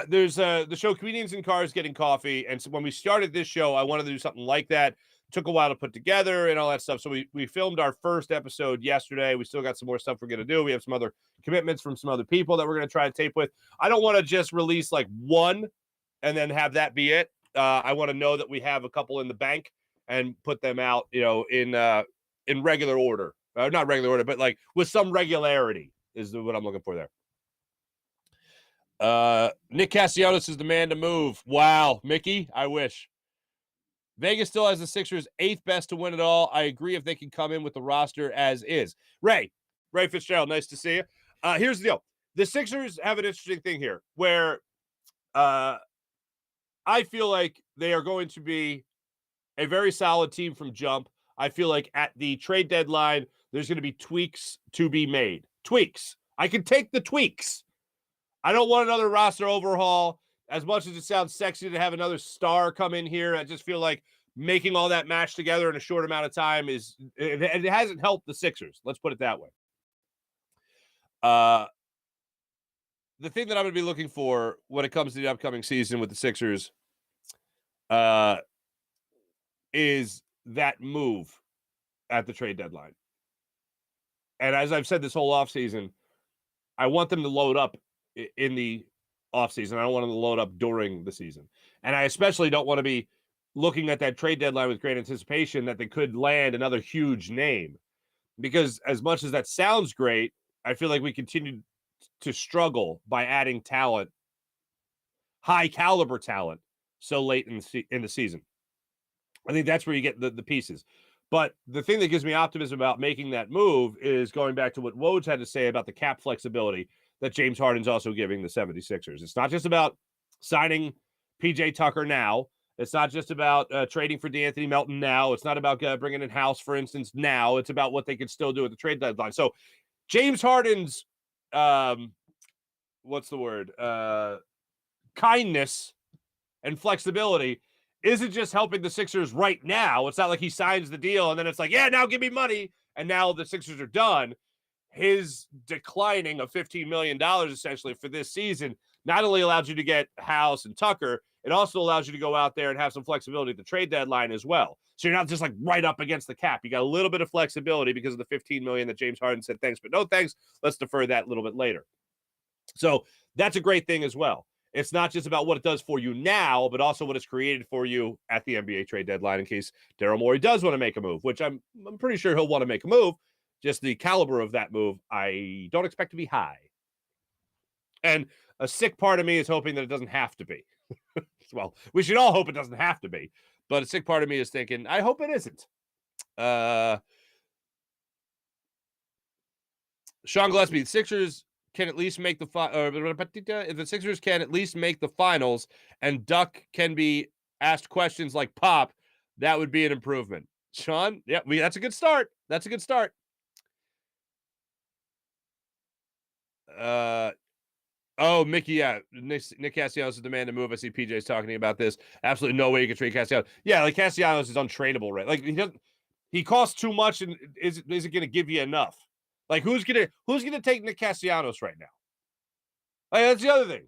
[SPEAKER 1] there's the show Comedians in Cars Getting Coffee. And so when we started this show, I wanted to do something like that. Took a while to put together and all that stuff. So we filmed our first episode yesterday. We still got some more stuff we're going to do. We have some other commitments from some other people that we're going to try to tape with. I don't want to just release like one and then have that be it. I want to know that we have a couple in the bank and put them out, in regular order. Not regular order, but like with some regularity is what I'm looking for there. Nick Castellanos is the man to move. Wow, Mickey, I wish. Vegas still has the Sixers 8th best to win it all. I agree if they can come in with the roster as is. Ray Fitzgerald, nice to see you. Here's the deal. The Sixers have an interesting thing here where I feel like they are going to be a very solid team from jump. I feel like at the trade deadline, there's going to be tweaks to be made. Tweaks. I can take the tweaks. I don't want another roster overhaul. As much as it sounds sexy to have another star come in here, I just feel like making all that match together in a short amount of time it hasn't helped the Sixers. Let's put it that way. The thing that I'm going to be looking for when it comes to the upcoming season with the Sixers is that move at the trade deadline. And as I've said this whole offseason, I want them to load up in the offseason. I don't want them to load up during the season. And I especially don't want to be looking at that trade deadline with great anticipation that they could land another huge name. Because as much as that sounds great, I feel like we continue to struggle by adding talent, high caliber talent, so late in the season. I think that's where you get the pieces. But the thing that gives me optimism about making that move is going back to what Woj had to say about the cap flexibility that James Harden's also giving the 76ers. It's not just about signing PJ Tucker now. It's not just about trading for DeAnthony Melton now. It's not about bringing in House, for instance, now. It's about what they could still do at the trade deadline. So James Harden's, kindness and flexibility isn't just helping the Sixers right now. It's not like he signs the deal and then it's like, yeah, now give me money. And now the Sixers are done. His declining of $15 million essentially for this season not only allows you to get House and Tucker, it also allows you to go out there and have some flexibility at the trade deadline as well. So you're not just like right up against the cap. You got a little bit of flexibility because of the $15 million that James Harden said, thanks, but no thanks. Let's defer that a little bit later. So that's a great thing as well. It's not just about what it does for you now, but also what it's created for you at the NBA trade deadline in case Daryl Morey does want to make a move, which I'm pretty sure he'll want to make a move. Just the caliber of that move, I don't expect to be high. And a sick part of me is hoping that it doesn't have to be. Well, we should all hope it doesn't have to be. But a sick part of me is thinking, I hope it isn't. Sean Gillespie, the Sixers can at least make if the Sixers can at least make the finals and Duck can be asked questions like Pop, that would be an improvement. Sean, yeah, that's a good start. That's a good start. Oh, Mickey, yeah. Nick Castellanos is the man to move. I see PJ's talking about this. Absolutely no way you can trade Castellanos. Yeah, like Castellanos is untradeable, right? Like he costs too much and isn't going to give you enough. Like who's gonna take Nick Castellanos right now? Like that's the other thing.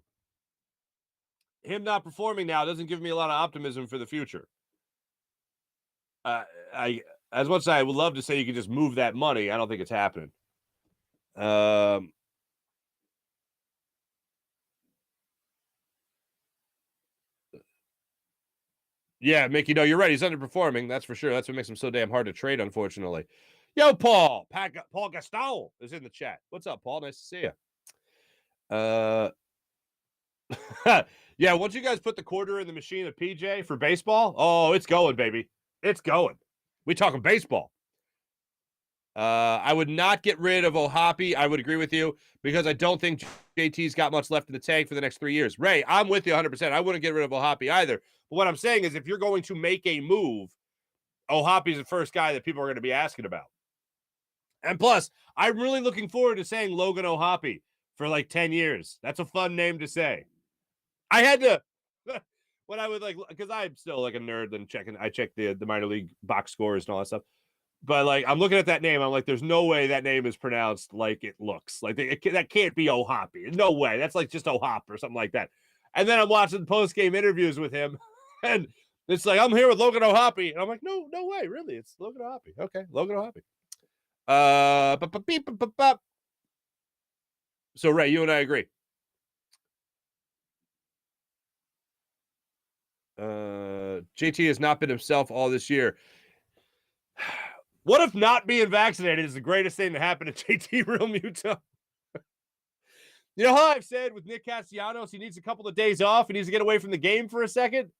[SPEAKER 1] Him not performing now doesn't give me a lot of optimism for the future. I as much as I would love to say you could just move that money, I don't think it's happening. Yeah, Mickey, no, you're right. He's underperforming. That's for sure. That's what makes him so damn hard to trade, unfortunately. Yo, Paul Gaston is in the chat. What's up, Paul? Nice to see you. Yeah, once you guys put the quarter in the machine of PJ for baseball, oh, it's going, baby. It's going. We talking baseball. I would not get rid of Ohapi. I would agree with you because I don't think JT's got much left in the tank for the next 3 years. Ray, I'm with you 100%. I wouldn't get rid of Ohapi either. But what I'm saying is if you're going to make a move, Ohapi's the first guy that people are going to be asking about. And plus, I'm really looking forward to saying Logan Ohapi for like 10 years. That's a fun name to say. I had to, when I would like, because I'm still like a nerd and I check the minor league box scores and all that stuff. But like, I'm looking at that name. I'm like, there's no way that name is pronounced like it looks. Like that can't be Ohapi. No way. That's like just Ohop or something like that. And then I'm watching post-game interviews with him, and it's like, I'm here with Logan Ohapi. And I'm like, no way, really. It's Logan Ohapi. Okay, Logan Ohapi. So, Ray, you and I agree. JT has not been himself all this year. What if not being vaccinated is the greatest thing to happen to JT Realmuto? You know how I've said with Nick Castellanos, he needs a couple of days off. He needs to get away from the game for a second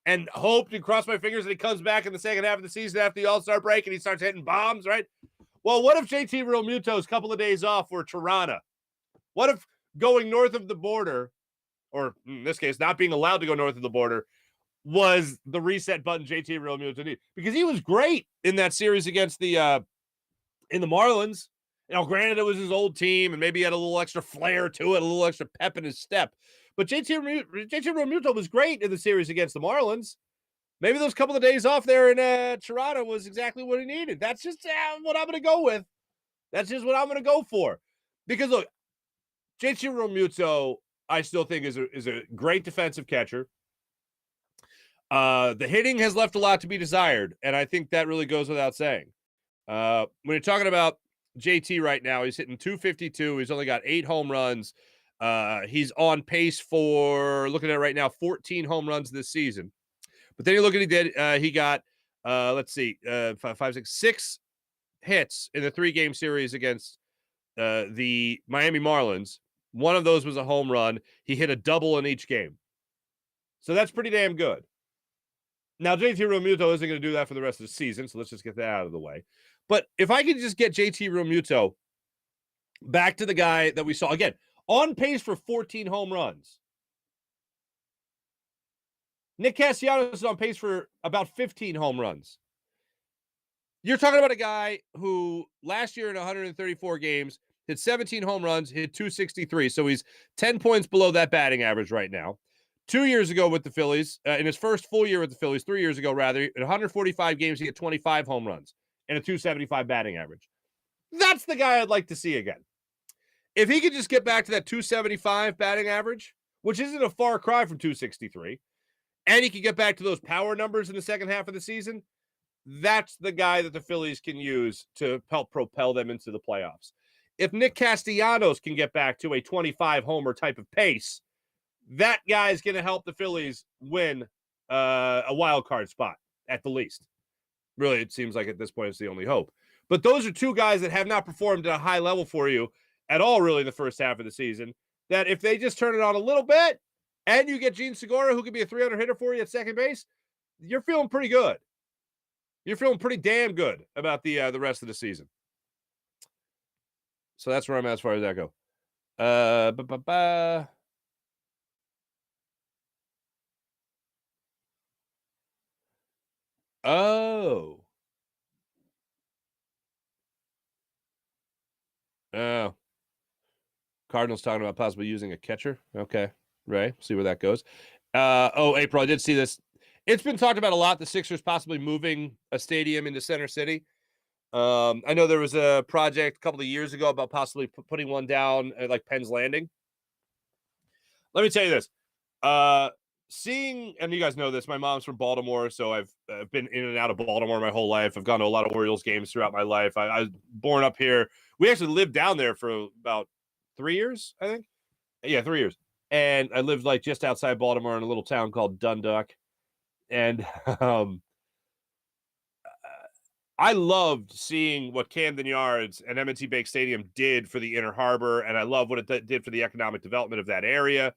[SPEAKER 1] and hope and cross my fingers that he comes back in the second half of the season after the All-Star break and he starts hitting bombs, right? Well, what if JT Realmuto's couple of days off were Tirana? What if going north of the border, or in this case, not being allowed to go north of the border, was the reset button JT Realmuto needed? Because he was great in that series against the in the Marlins. You know, granted, it was his old team, and maybe he had a little extra flair to it, a little extra pep in his step. But JT Realmuto was great in the series against the Marlins. Maybe those couple of days off there in Toronto was exactly what he needed. That's just what I'm going to go with. That's just what I'm going to go for. Because, look, JT Realmuto, I still think, is a great defensive catcher. The hitting has left a lot to be desired, and I think that really goes without saying. When you're talking about JT right now, he's hitting 252. He's only got 8 home runs. He's on pace for, looking at it right now, 14 home runs this season. But then you look at he got, let's see, 6 hits in the 3-game series against the Miami Marlins. One of those was a home run. He hit a double in each game. So that's pretty damn good. Now, JT Realmuto isn't going to do that for the rest of the season, so let's just get that out of the way. But if I could just get JT Realmuto back to the guy that we saw, again, on pace for 14 home runs. Nick Castellanos is on pace for about 15 home runs. You're talking about a guy who last year in 134 games hit 17 home runs, hit 263. So he's 10 points below that batting average right now. 2 years ago with the Phillies, in his first full year with the Phillies, 3 years ago rather, in 145 games, he hit 25 home runs and a 275 batting average. That's the guy I'd like to see again. If he could just get back to that 275 batting average, which isn't a far cry from 263, and he could get back to those power numbers in the second half of the season, that's the guy that the Phillies can use to help propel them into the playoffs. If Nick Castellanos can get back to a 25-homer type of pace, that guy is going to help the Phillies win a wild card spot at the least. Really, it seems like at this point it's the only hope. But those are two guys that have not performed at a high level for you at all, really, in the first half of the season, that if they just turn it on a little bit and you get Gene Segura, who could be a 300 hitter for you at second base, you're feeling pretty good. You're feeling pretty damn good about the rest of the season. So that's where I'm at as far as that go. Oh. Oh. Cardinals talking about possibly using a catcher. Okay, Ray, see where that goes. April, I did see this. It's been talked about a lot, the Sixers possibly moving a stadium into Center City. I know there was a project a couple of years ago about possibly putting one down at like Penn's Landing. Let me tell you this. Seeing, and you guys know this, my mom's from Baltimore, so I've been in and out of Baltimore my whole life. I've gone to a lot of Orioles games throughout my life. I was born up here. We actually lived down there for about 3 years, I think. Yeah, 3 years. And I lived like just outside Baltimore in a little town called Dundalk. And I loved seeing what Camden Yards and M&T Bank Stadium did for the Inner Harbor, and I love what it did for the economic development of that area.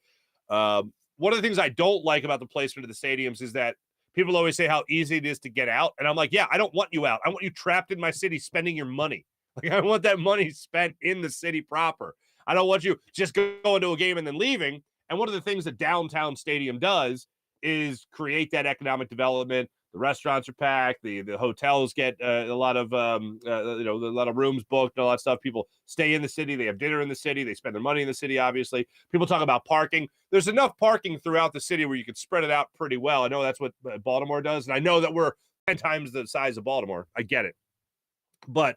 [SPEAKER 1] One of the things I don't like about the placement of the stadiums is that people always say how easy it is to get out. And I'm like, yeah, I don't want you out. I want you trapped in my city spending your money. Like, I want that money spent in the city proper. I don't want you just going to a game and then leaving. And one of the things that downtown stadium does is create that economic development. The restaurants are packed. The hotels get a lot of a lot of rooms booked and all that stuff. People stay in the city. They have dinner in the city. They spend their money in the city. Obviously, people talk about parking. There's enough parking throughout the city where you could spread it out pretty well. I know that's what Baltimore does, and I know that we're 10 times the size of Baltimore. I get it, but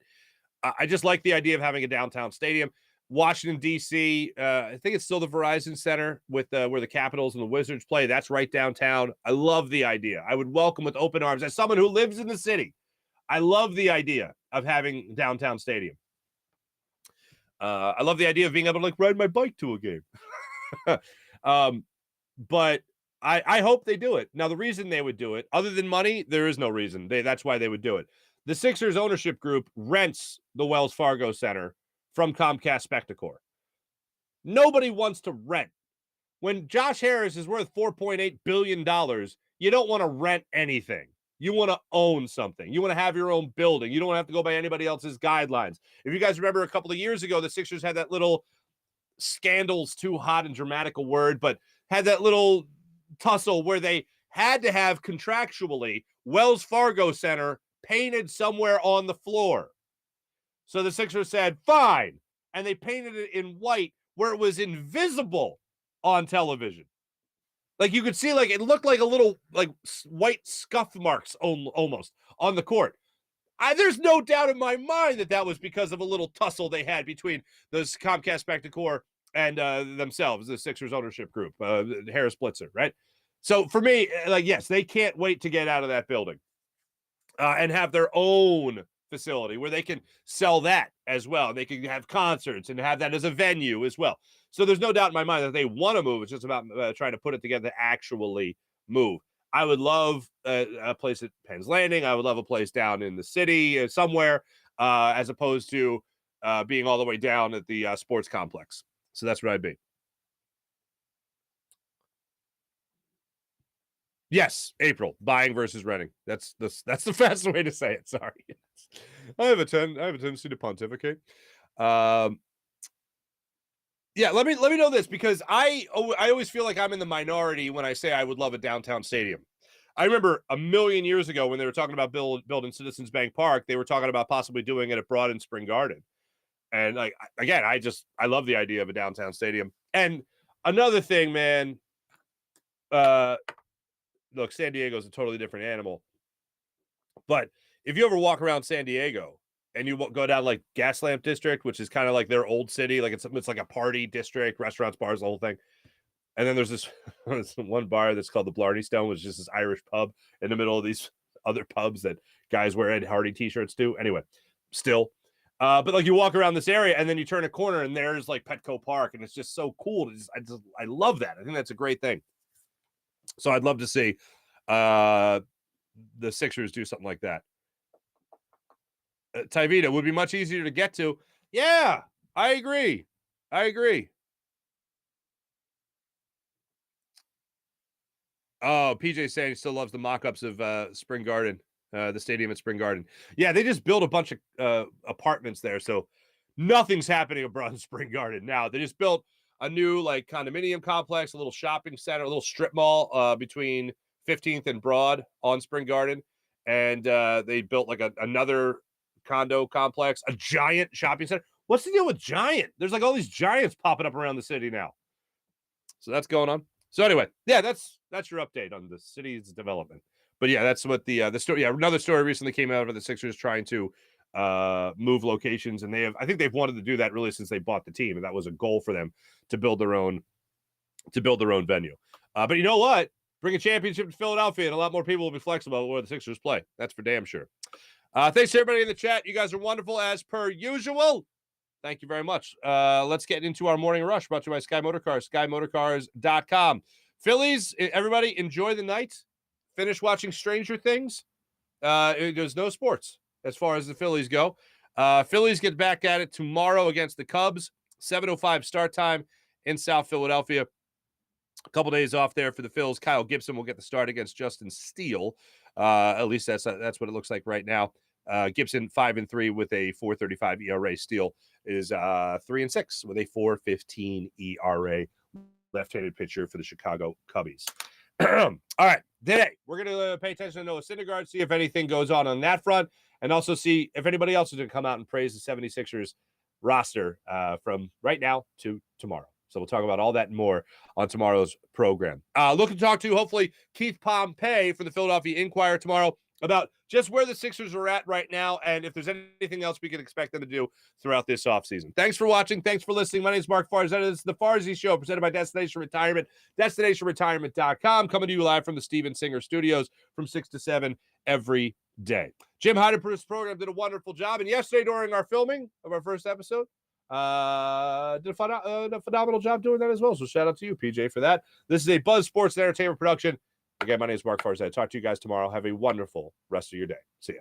[SPEAKER 1] I just like the idea of having a downtown stadium. Washington, D.C., I think it's still the Verizon Center with where the Capitals and the Wizards play. That's right downtown. I love the idea. I would welcome with open arms. As someone who lives in the city, I love the idea of having downtown stadium. I love the idea of being able to like ride my bike to a game. But I hope they do it. Now, the reason they would do it, other than money, there is no reason. That's why they would do it. The Sixers ownership group rents the Wells Fargo Center from Comcast Spectacor. Nobody wants to rent. When Josh Harris is worth $4.8 billion, you don't want to rent anything. You want to own something. You want to have your own building. You don't have to go by anybody else's guidelines. If you guys remember a couple of years ago, the Sixers had that little scandal's too hot and dramatic a word, but had that little tussle where they had to have contractually Wells Fargo Center painted somewhere on the floor. So the Sixers said, fine. And they painted it in white where it was invisible on television. Like you could see, like it looked like a little like white scuff marks almost on the court. There's no doubt in my mind that was because of a little tussle they had between those Comcast Spectacor and themselves, the Sixers ownership group, Harris Blitzer, right? So for me, like, yes, they can't wait to get out of that building and have their own facility where they can sell that as well. They can have concerts and have that as a venue as well. So there's no doubt in my mind that they want to move. It's just about trying to put it together to actually move. I would love a place at Penn's Landing. I would love a place down in the city somewhere as opposed to being all the way down at the sports complex. So that's what I'd be. Yes, April, buying versus renting. That's the fast way to say it. Sorry. I have a tendency to pontificate. Yeah, let me know this, because I always feel like I'm in the minority when I say I would love a downtown stadium. I remember a million years ago when they were talking about building Citizens Bank Park, they were talking about possibly doing it at Broad and Spring Garden. And like, again, I love the idea of a downtown stadium. And another thing, man, look, San Diego is a totally different animal. But if you ever walk around San Diego and you go down like Gaslamp District, which is kind of like their old city, like it's like a party district, restaurants, bars, the whole thing. And then there's this one bar that's called the Blarney Stone, which is just this Irish pub in the middle of these other pubs that guys wear Ed Hardy t-shirts to. Anyway, still. But like you walk around this area and then you turn a corner and there's like Petco Park, and it's just so cool. I love that. I think that's a great thing. So I'd love to see the Sixers do something like that. Tyvita would be much easier to get to. Yeah, I agree. Oh, PJ saying he still loves the mock-ups of Spring Garden, the stadium at Spring Garden. Yeah, they just built a bunch of apartments there, so nothing's happening abroad in Spring Garden now. They just built a new like condominium complex, a little shopping center, a little strip mall between 15th and Broad on Spring Garden, and they built like another condo complex, a giant shopping center. What's the deal with Giant? There's like all these Giants popping up around the city now. So that's going on. So anyway, yeah, that's your update on the city's development. But yeah, that's what the story. Yeah, another story recently came out of the Sixers trying to move locations, and I think they've wanted to do that really since they bought the team, and that was a goal for them to build their own venue. But you know what? Bring a championship to Philadelphia, and a lot more people will be flexible about where the Sixers play. That's for damn sure. Thanks to everybody in the chat. You guys are wonderful as per usual. Thank you very much. Let's get into our morning rush brought to you by Sky Motorcars, skymotorcars.com. Phillies, everybody enjoy the night. Finish watching Stranger Things. There's no sports as far as the Phillies go. Phillies get back at it tomorrow against the Cubs. 7:05 start time in South Philadelphia. A couple days off there for the Phils. Kyle Gibson will get the start against Justin Steele. At least that's what it looks like right now. Gibson 5-3 with a 4.35 ERA. Steele is 3-6 with a 4.15 ERA. Left-handed pitcher for the Chicago Cubbies. All right, today we're going to pay attention to Noah Syndergaard, see if anything goes on that front, and also see if anybody else is going to come out and praise the 76ers roster from right now to tomorrow. So we'll talk about all that and more on tomorrow's program. Looking to talk to, hopefully, Keith Pompey for the Philadelphia Inquirer tomorrow about just where the Sixers are at right now and if there's anything else we can expect them to do throughout this offseason. Thanks for watching. Thanks for listening. My name is Mark Farzy. This is the Farzy Show presented by Destination Retirement, destinationretirement.com, coming to you live from the Steven Singer Studios from 6 to 7 every day. Jim Harden produced the program, did a wonderful job. And yesterday during our filming of our first episode, did a phenomenal job doing that as well. So shout out to you, PJ, for that. This is a Buzz Sports and Entertainment production. Again, my name is Mark Farzy. I'll talk to you guys tomorrow. Have a wonderful rest of your day. See ya.